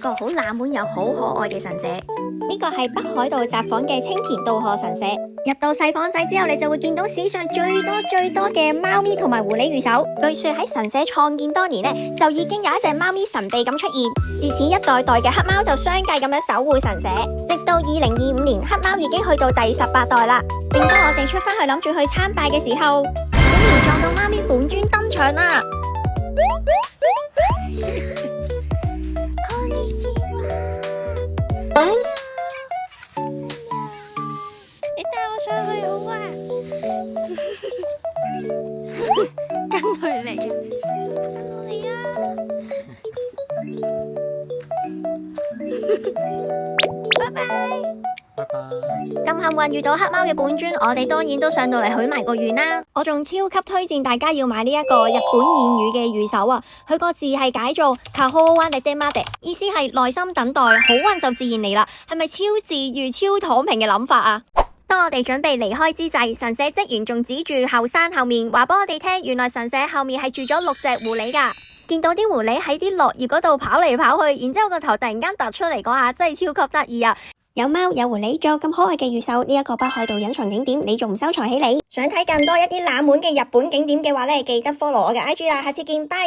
個好冷門又好可愛嘅神社。呢個係北海道札幌嘅青田渡河神社。入到細房仔之後，你就會見到史上最多嘅貓咪同埋狐狸御守。據說喺神社創建當年呢，就已經有一隻貓咪神秘咁出現。自此一代代嘅黑貓就相繼咁樣守護神社，直到2025年，黑貓已經去到第18代啦。正當我哋出返去諗住去參拜嘅時候，竟然撞到貓咪本尊登場啦！你帶我上去好啊！跟佢嚟，跟我嚟啦！拜拜。咁幸運遇到黑貓嘅本尊，我哋當然都上到嚟許埋個願啦。我仲超級推薦大家要買呢一個日本諺語嘅御守啊！佢個字係解做 Kahowa Nedemade， 意思係耐心等待，好運就自然嚟啦。係咪超治愈、超躺平嘅諗法啊？當我哋準備離開之際，神社職員仲指住後山後面話俾我哋聽，原來神社後面係住咗6隻狐狸噶。見到啲狐狸喺啲落葉嗰度跑嚟跑去，然之後個頭突然間突出嚟嗰下，真係超級得意啊！有貓有狐狸，仲有咁可愛嘅御守，呢一個北海道隱藏景點，你仲唔收藏起嚟？想睇更多一啲冷門嘅日本景點嘅話呢，記得 follow 我嘅 IG 啦，下次見，拜。